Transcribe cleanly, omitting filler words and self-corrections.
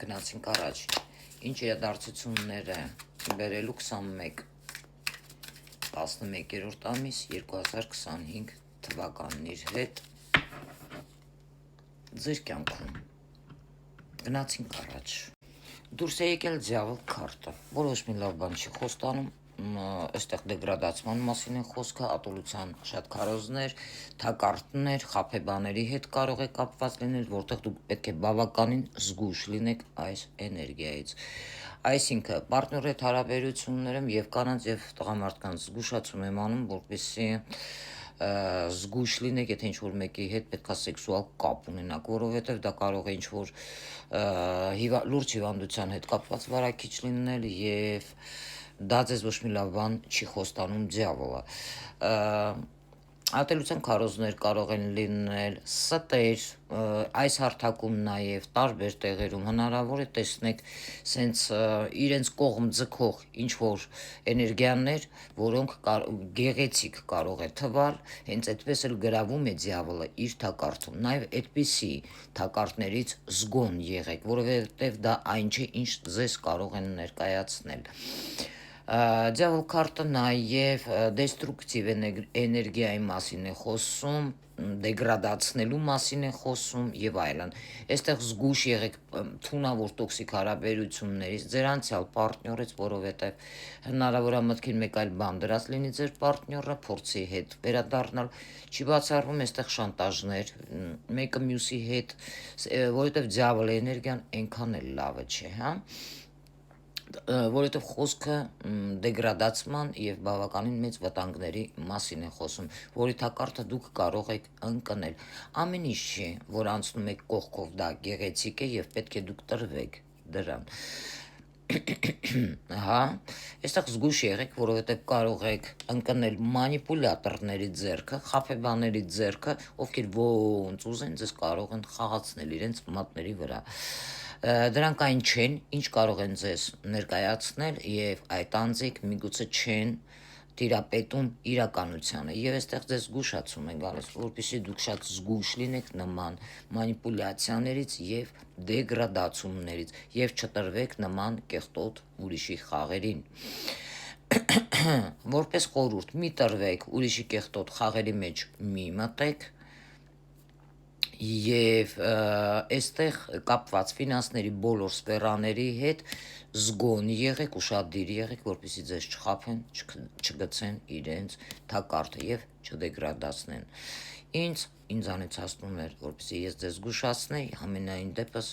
Գնացինք առաջ, ինչ իրադարձություններ է բերելու 11-րդ ամիս 2025 թվականն իր հետ ձեր կյանքում։ Գնացինք առաջ։ Դուրս է եկել դյավոլ քարտը, որ ոչ մի լավ բան չի խոստանում, այստեղ դեգրադացման մասին է խոսքը, ատոլության շատ քարոզներ, թակարդներ, խաբեբաների հետ կարող է կապված լինել, որտեղ դուք պետք է բավականին զգույշ լինեք այս էներգիայից։ Այսինքն, պարտների հետ հարաբերություններում եւ կանանց եւ տղամարդկանց զգուշացում եմ անում, որպեսզի զգույշ լինեք, եթե ինչ-որ մեկի հետ պետքա սեքսուալ կապ ունենաք, որովհետև դա կարող է ինչ-որ լուրջ հիվանդության հետ կապված վարակիչ լինել եւ դա ձեզ ոչ մի լավ բան չի խոստանում դյավոլը։ Ատելության քարոզներ կարող են լինել, ստեր, այս հարթակում նաև տարբեր տեղերում հնարավոր է տեսնեք սենց իրենց կողմ ձգող ինչ-որ էներգիաներ, որոնք գեղեցիկ կարող է թվալ, հենց այդպես էլ գրավում է դյավոլը իր թակարդում, նաև այդպիսի թակարդներից զգոն եղեք, որովհետև դա այն չէ, ինչ ձեզ կարող են ներկայացնել։ Դյավոլ քարտը նաև դեստրուկտիվ էներգիայի մասին է խոսում, դեգրադացնելու մասին է խոսում եւ այլն։ Այստեղ զգույշ եղեք թունավոր տոքսիկ հարաբերություններից, ձեր անցյալ պարտներից, որովհետեւ հնարավոր է մտքին մեկ այլ բան դրած լինի ձեր պարտները, փորձի հետ վերադառնալ, չի բացառվում այստեղ շանտաժներ, մեկը մյուսի հետ, որովհետեւ դյավոլի էներգիան այնքան էլ լավը չէ, հա։ Որովհետև խոսքը դեգրադացման եւ բավականին մեծ վտանգների մասին է խոսում, որի թակարդը դուք կարող եք ընկնել։ Ամեն ինչ չի, որ անցնում եք կողքով, դա գեղեցիկ է եւ պետք է դուք տրվեք դրան։ Հա, այստեղ զգույշ եղեք, որովհետև կարող եք ընկնել մանիպուլյատորների ձեռքը, խաբեբաների ձեռքը, ովքեր ոնց ուզեն ձեզ կարող են խաղացնել իրենց մատների վրա։ Դրանք այն չեն, ինչ կարող են ձեզ ներկայացնել եւ այդ անձիկ միգուցե չեն տիրապետում իրականությանը եւ այստեղ ձեզ զգուշացում են գալիս, որպեսզի դուք շատ զգույշ լինեք նման մանիպուլյացիաներից եւ դեգրադացումներից եւ չտրվեք նման կեղտոտ ուրիշի խաղերին։ Որպես խորհուրդ, մի տրվեք ուրիշի կեղտոտ խաղերի մեջ, մի մտեք եւ այստեղ կապված ֆինանսների բոլոր սֆերաների հետ զգոն եղեք, ուշադիր եղեք, որպեսզի ձեզ չխաբեն, չգցեն իրենց թակարդը եւ չդեգրադացնեն։ Ինձանից հասնում էր, որպեսզի ես ձեզ զգուշացնեի, ամենայն դեպս